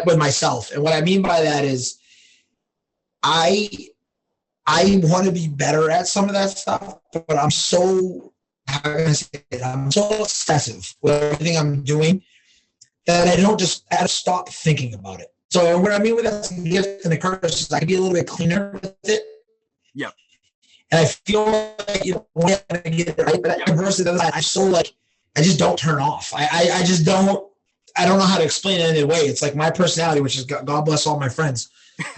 with myself, and what I mean by that is, I want to be better at some of that stuff, but I'm so obsessive with everything I'm doing that I don't just stop thinking about it. So what I mean with that's a gift and a curse is I can be a little bit cleaner with it. Yeah. And I feel like, when I get it right, but conversely, I just don't turn off. I just don't know how to explain it in any way. It's like my personality, which is God bless all my friends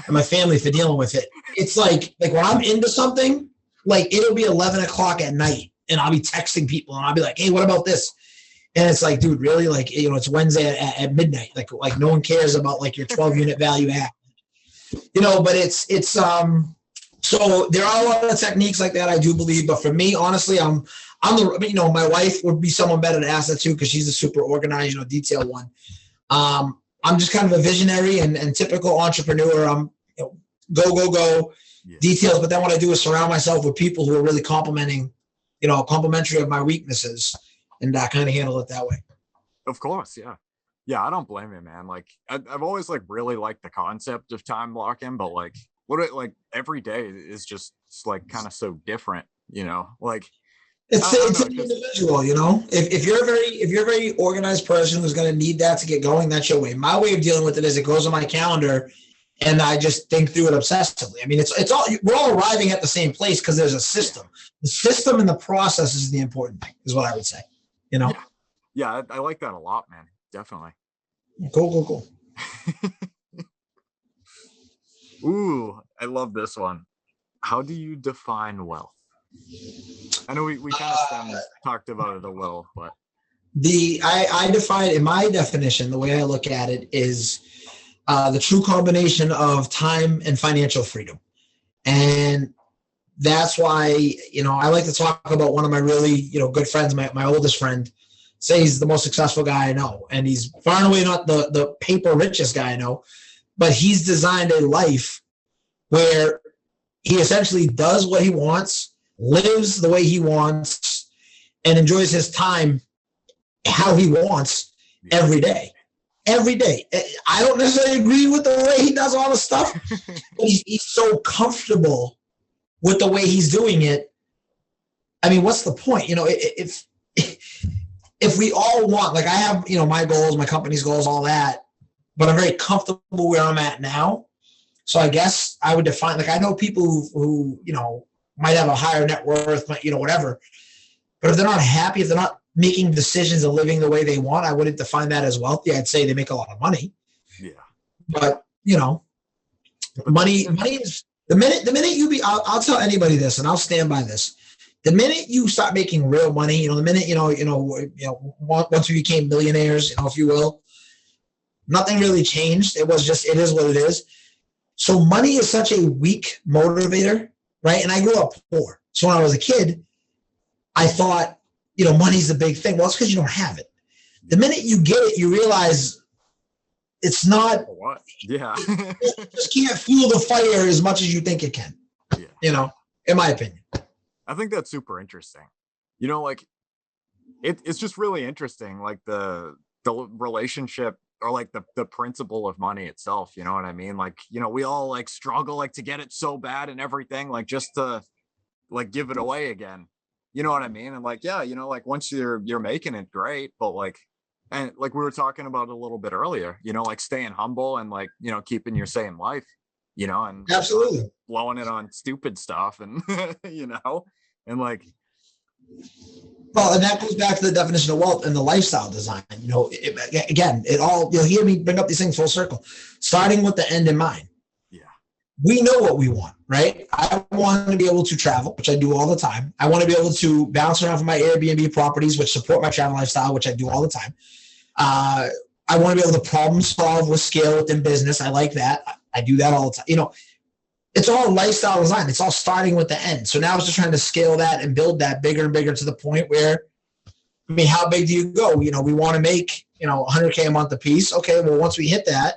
and my family for dealing with it. It's like when I'm into something, like it'll be 11 o'clock at night and I'll be texting people and I'll be like, hey, what about this? And it's like, dude, really? Like, it's Wednesday at midnight. Like no one cares about like your 12 unit value app, but it's so there are a lot of techniques like that, I do believe. But for me, honestly, I'm my wife would be someone better to ask that to, because she's a super organized, detailed one. I'm just kind of a visionary and typical entrepreneur. I'm go, yeah. Details. But then what I do is surround myself with people who are really complimentary of my weaknesses. And kind of handle it that way. Of course, yeah. I don't blame you, man. Like I've always like really liked the concept of time blocking, but like every day is just like kind of so different, Like it's an individual, If you're a very organized person who's going to need that to get going, that's your way. My way of dealing with it is it goes on my calendar, and I just think through it obsessively. I mean, it's all, we're all arriving at the same place because there's a system. The system and the process is the important thing, is what I would say. Yeah, I like that a lot, man. Definitely. Cool. Ooh, I love this one. How do you define wealth? I know we kind of talked about it a little, but I define, in my definition, the way I look at it is the true combination of time and financial freedom. And that's why, I like to talk about one of my really, good friends, my oldest friend, say he's the most successful guy I know. And he's far and away not the paper richest guy I know, but he's designed a life where he essentially does what he wants, lives the way he wants, and enjoys his time how he wants every day. Every day. I don't necessarily agree with the way he does all the stuff, but he's so comfortable with the way he's doing it. I mean, what's the point? If we all want, like I have, my goals, my company's goals, all that, but I'm very comfortable where I'm at now. So I guess I would define, like I know people who might have a higher net worth, whatever, but if they're not happy, if they're not making decisions and living the way they want, I wouldn't define that as wealthy. I'd say they make a lot of money. Yeah. But, money is, the minute I'll tell anybody this, and I'll stand by this. The minute you start making real money, the minute, once we became millionaires, if you will, nothing really changed. It is what it is. So money is such a weak motivator, right? And I grew up poor. So when I was a kid, I thought, money's the big thing. Well, it's because you don't have it. The minute you get it, you realize it's not. What? Yeah. It just can't fuel the fire as much as you think it can. Yeah. You know, in my opinion. I think that's super interesting. You know, like it's just really interesting, like the relationship or like the principle of money itself. You know what I mean? Like, you know, we all like struggle like to get it so bad and everything, like just to like give it away again. You know what I mean? And like, yeah, you know, like once you're making it, great, but like, and like we were talking about a little bit earlier, you know, like staying humble and like, you know, keeping your say in life, you know, and absolutely blowing it on stupid stuff and you know, and like, well, and that goes back to the definition of wealth and the lifestyle design. You know, it all, you'll hear me bring up these things full circle, starting with the end in mind. Yeah. We know what we want, right? I want to be able to travel, which I do all the time. I want to be able to bounce around from my Airbnb properties, which support my travel lifestyle, which I do all the time. I want to be able to problem solve with scale within business. I like that. I do that all the time. You know, it's all lifestyle design. It's all starting with the end. So now it's just trying to scale that and build that bigger and bigger to the point where, I mean, how big do you go? You know, we want to make, you know, 100K a month a piece. Okay, well, once we hit that,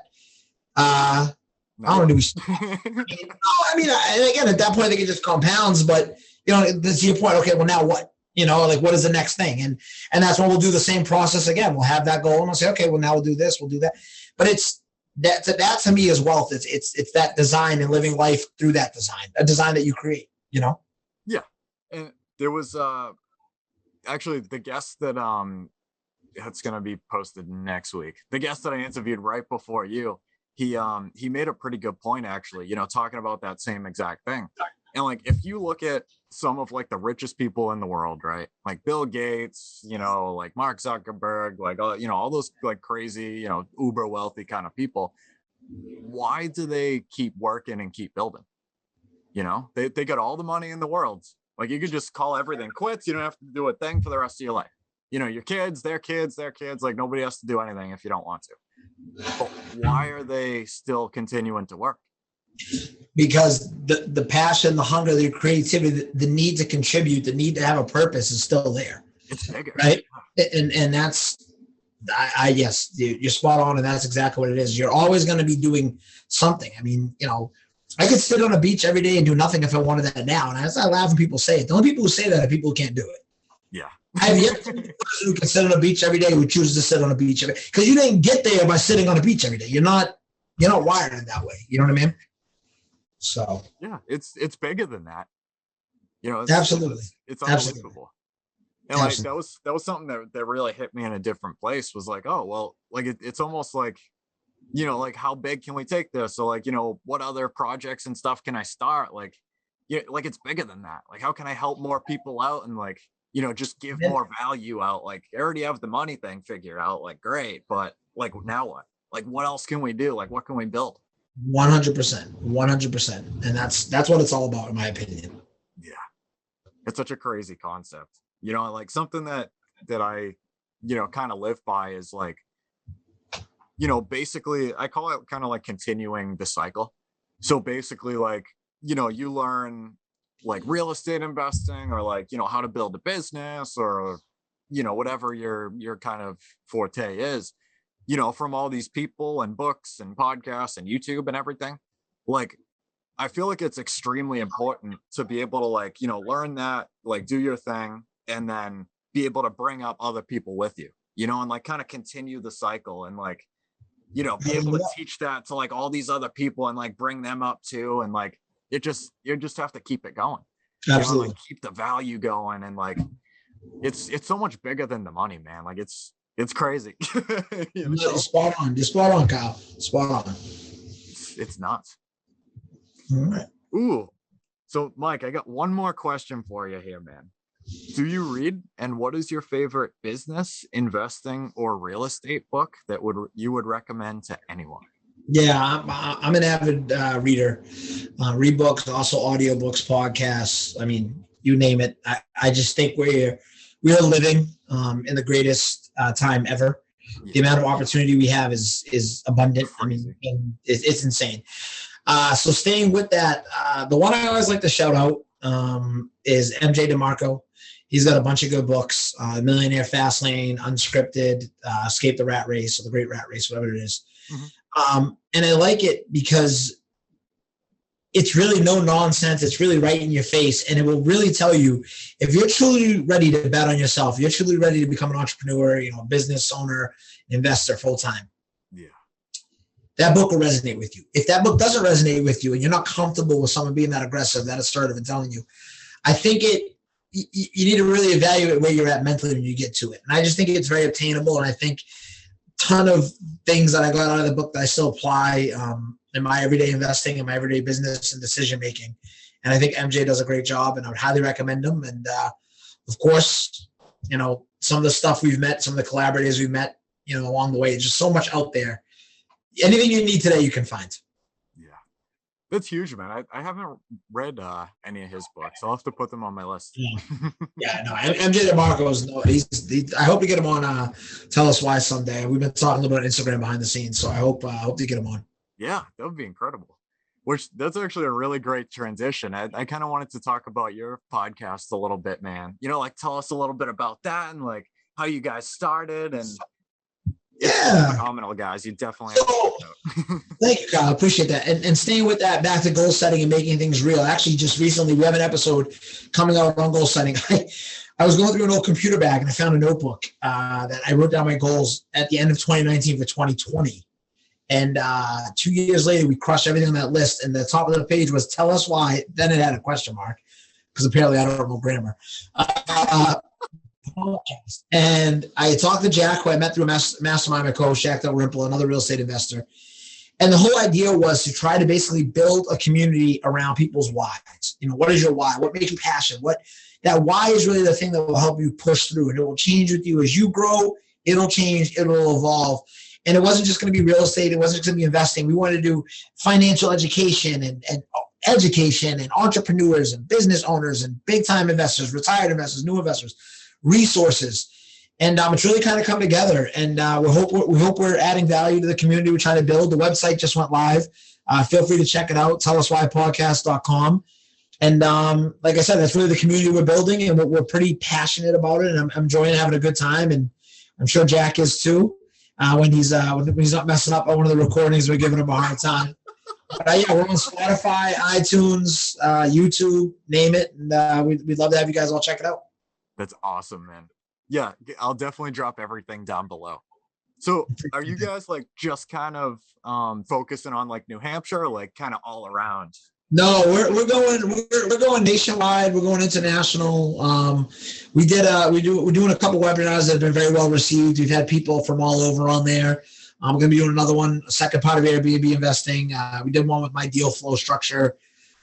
I don't know, do we? I mean, and again, at that point, I think it just compounds. But you know, to your point, okay, well, now what? You know, like what is the next thing? And that's when we'll do the same process again. We'll have that goal, and we'll say, okay, well, now we'll do this, we'll do that. But it's that to me is wealth. It's that design and living life through that design, a design that you create. You know? Yeah, and there was actually the guest that that's gonna be posted next week. The guest that I interviewed right before you. He made a pretty good point, actually, you know, talking about that same exact thing. And like, if you look at some of like the richest people in the world, right? Like Bill Gates, you know, like Mark Zuckerberg, like, you know, all those like crazy, you know, uber wealthy kind of people. Why do they keep working and keep building? You know, they got all the money in the world. Like you could just call everything quits. You don't have to do a thing for the rest of your life. You know, your kids, their kids, like nobody has to do anything if you don't want to. But why are they still continuing to work? Because the passion, the hunger, the creativity, the need to contribute, the need to have a purpose is still there. It's bigger, right? And that's, yes, you're spot on, and that's exactly what it is. You're always going to be doing something. I mean, you know, I could sit on a beach every day and do nothing if I wanted that now. And I laugh when people say it. The only people who say that are people who can't do it. Yeah. I have yet to be a person who can sit on a beach every day who chooses to sit on a beach every day. Because you didn't get there by sitting on a beach every day. You're not wired in that way. You know what I mean? So yeah, it's bigger than that. You know, absolutely. It's unbelievable. And like that was something that really hit me in a different place, was like, oh well, like it's almost like, you know, like how big can we take this? So like, you know, what other projects and stuff can I start? Like, yeah, like it's bigger than that. Like how can I help more people out and like, you know, just give more value out? Like I already have the money thing figured out, like great, but like now what? Like what else can we do? Like what can we build? 100%. And that's what it's all about, in my opinion. Yeah. It's such a crazy concept. You know, like something that I, you know, kind of live by is like, you know, basically I call it kind of like continuing the cycle. So basically like, you know, you learn like real estate investing or like, you know, how to build a business or, you know, whatever your kind of forte is, you know, from all these people and books and podcasts and YouTube and everything. Like, I feel like it's extremely important to be able to like, you know, learn that, like do your thing and then be able to bring up other people with you, you know, and like kind of continue the cycle and like, you know, be able to teach that to like all these other people and like bring them up too. And like, you just have to keep it going. Absolutely. You know, like keep the value going. And like, it's so much bigger than the money, man. Like it's crazy. You know? Spot on, Kyle. Spot on. It's nuts. All right. Ooh. So Mike, I got one more question for you here, man. Do you read, and what is your favorite business, investing, or real estate book that you would recommend to anyone? Yeah, I'm an avid reader. Read books, also audiobooks, podcasts. I mean, you name it. I just think we're living in the greatest time ever. Yeah. The amount of opportunity we have is abundant. I mean, it's insane. So staying with that, the one I always like to shout out is MJ DeMarco. He's got a bunch of good books, Millionaire Fastlane, Unscripted, Escape the Rat Race, or The Great Rat Race, whatever it is. And I like it because it's really no nonsense. It's really right in your face. And it will really tell you if you're truly ready to bet on yourself, if you're truly ready to become an entrepreneur, you know, business owner, investor full-time. Yeah. That book will resonate with you. If that book doesn't resonate with you and you're not comfortable with someone being that aggressive, that assertive and telling you, I think you need to really evaluate where you're at mentally when you get to it. And I just think it's very obtainable. And I think a ton of things that I got out of the book that I still apply in my everyday investing, in my everyday business and decision making. And I think MJ does a great job, and I would highly recommend him. And of course, you know, some of the stuff we've met, some of the collaborators we've met, you know, along the way, just so much out there. Anything you need today, you can find. Yeah, that's huge, man. I haven't read any of his books. I'll have to put them on my list. Yeah, no, MJ DeMarco I hope you get him on Tell Us Why someday. We've been talking about Instagram behind the scenes, so I hope you get him on. Yeah, that would be incredible. Which that's actually a really great transition. I kind of wanted to talk about your podcast a little bit, man. You know, like tell us a little bit about that and like how you guys started. And it's phenomenal, guys. You definitely have to check it out. Thank you, Kyle. I appreciate that. And staying with that, back to goal setting and making things real. Actually, just recently, we have an episode coming out on goal setting. I was going through an old computer bag and I found a notebook that I wrote down my goals at the end of 2019 for 2020. And 2 years later, we crushed everything on that list. And the top of the page was tell us why. Then it had a question mark because apparently I don't know grammar. And I talked to Jack, who I met through a mastermind, my coach, Jack Del Rimple, another real estate investor. And the whole idea was to try to basically build a community around people's whys. You know, what is your why? What makes you passionate? That why is really the thing that will help you push through. And it will change with you as you grow. It'll change. It'll evolve. And it wasn't just going to be real estate. It wasn't just going to be investing. We wanted to do financial education and education and entrepreneurs and business owners and big time investors, retired investors, new investors, resources. And it's really kind of come together. And we hope we're adding value to the community we're trying to build. The website just went live. Feel free to check it out. TellUsWhyPodcast.com. And like I said, that's really the community we're building, and we're pretty passionate about it. And I'm enjoying having a good time. And I'm sure Jack is too. When he's not messing up on one of the recordings, we're giving him a hard time. But yeah, we're on Spotify, iTunes, YouTube, name it. And we'd love to have you guys all check it out. That's awesome, man. Yeah, I'll definitely drop everything down below. So are you guys like just kind of focusing on like New Hampshire or like kind of all around? No, we're going nationwide. We're going international. We're doing a couple webinars that have been very well received. We've had people from all over on there. We're going to be doing another one, a second part of Airbnb investing. We did one with my deal flow structure.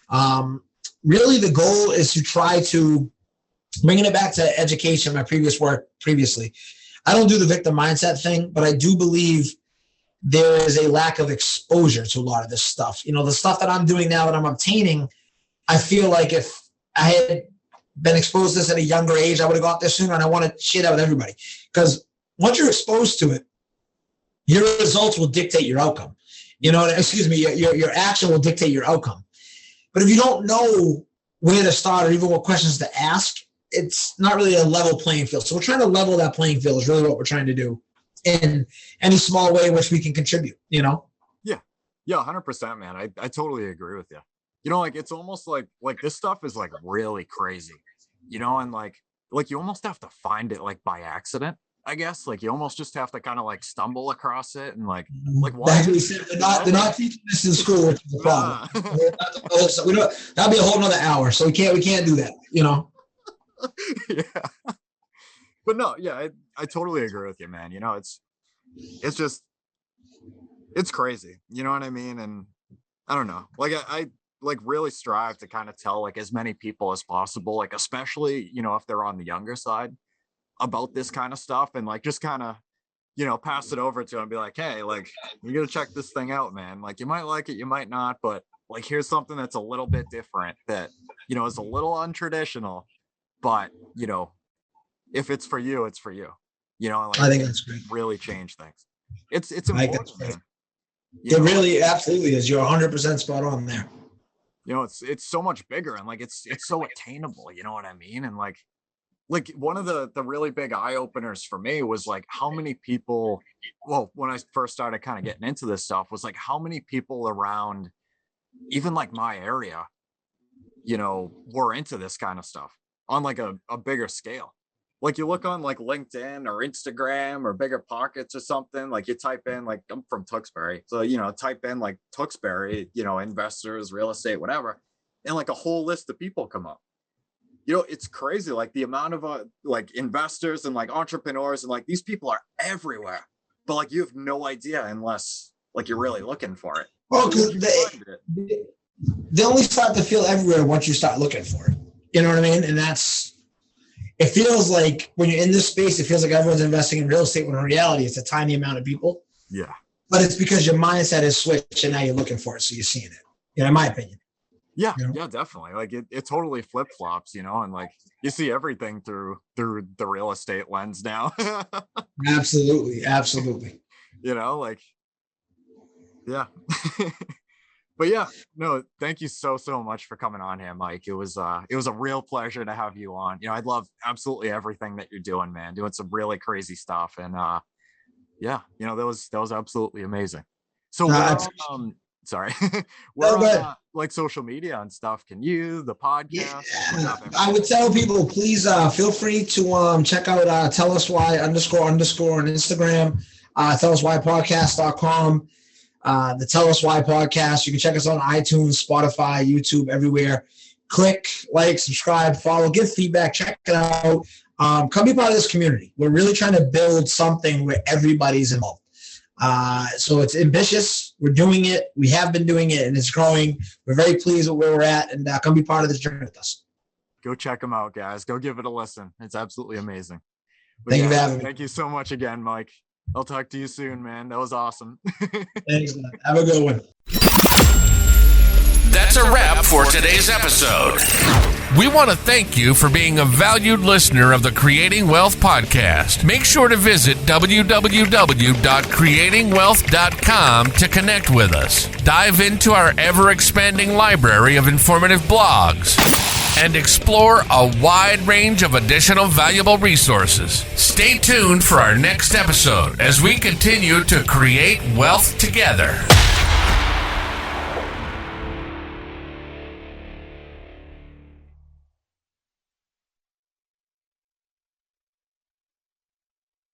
Really, the goal is to try to bringing it back to education. My previous work previously, I don't do the victim mindset thing, but I do believe there is a lack of exposure to a lot of this stuff. You know, the stuff that I'm doing now that I'm obtaining, I feel like if I had been exposed to this at a younger age, I would have got there sooner, and I want to share that with everybody. Because once you're exposed to it, your results will dictate your outcome. You know, your action will dictate your outcome. But if you don't know where to start or even what questions to ask, it's not really a level playing field. So we're trying to level that playing field is really what we're trying to do in any small way in which we can contribute, you know? Yeah, 100%, man. I totally agree with you. You know, like, it's almost like this stuff is like really crazy, you know, and like you almost have to find it like by accident, I guess. Like you almost just have to kind of like stumble across it and like why? They're not teaching this in school, which is the problem. That'd be a whole nother hour. So we can't do that, you know? Yeah. But no, yeah, I totally agree with you, man. You know, it's crazy. You know what I mean? And I don't know, like I like really strive to kind of tell like as many people as possible, like especially, you know, if they're on the younger side about this kind of stuff, and like just kind of, you know, pass it over to them and be like, hey, like you gotta check this thing out, man. Like you might like it, you might not, but like here's something that's a little bit different that, you know, is a little untraditional, but you know, if it's for you, it's for you. You know, like I think that's great. Really change things. It's important. It really absolutely is. You're 100% spot on there. You know, it's so much bigger and like it's so attainable. You know what I mean? And like, like one of the really big eye openers for me was like how many people, well, when I first started kind of getting into this stuff, was like how many people around even like my area, you know, were into this kind of stuff on like a bigger scale. Like you look on like LinkedIn or Instagram or Biggerpockets or something, like you type in, like I'm from Tewksbury, so, you know, type in like Tewksbury, you know, investors, real estate, whatever, and like a whole list of people come up. You know, it's crazy, like the amount of like investors and like entrepreneurs, and like these people are everywhere, but like you have no idea unless like you're really looking for it. Well, because they only start to feel everywhere once you start looking for it. You know what I mean? And it feels like when you're in this space, it feels like everyone's investing in real estate, when in reality, it's a tiny amount of people. Yeah. But it's because your mindset is switched and now you're looking for it. So you're seeing it, you know, in my opinion. Yeah. You know? Yeah, definitely. Like it totally flip flops, you know, and like you see everything through the real estate lens now. Absolutely. Absolutely. You know, like, yeah. But yeah, no, thank you so much for coming on here, Mike. It was a real pleasure to have you on. You know, I love absolutely everything that you're doing, man. Doing some really crazy stuff, and yeah, you know, that was absolutely amazing. So sorry, we're on like social media and stuff. Can you, the podcast? Yeah. I would tell people, please feel free to check out Tell Us Why _ on Instagram, telluswhypodcast.com. The Tell Us Why podcast. You can check us on iTunes, Spotify, YouTube, everywhere. Click, like, subscribe, follow, give feedback, check it out. Come be part of this community. We're really trying to build something where everybody's involved. So it's ambitious. We're doing it. We have been doing it, and it's growing. We're very pleased with where we're at, and come be part of this journey with us. Go check them out, guys. Go give it a listen. It's absolutely amazing. Thank you for having me. Thank you so much again, Mike. I'll talk to you soon, man. That was awesome. Thanks, man. Have a good one. That's a wrap for today's episode. We want to thank you for being a valued listener of the Creating Wealth Podcast. Make sure to visit www.creatingwealth.com to connect with us. Dive into our ever-expanding library of informative blogs and explore a wide range of additional valuable resources. Stay tuned for our next episode as we continue to create wealth together.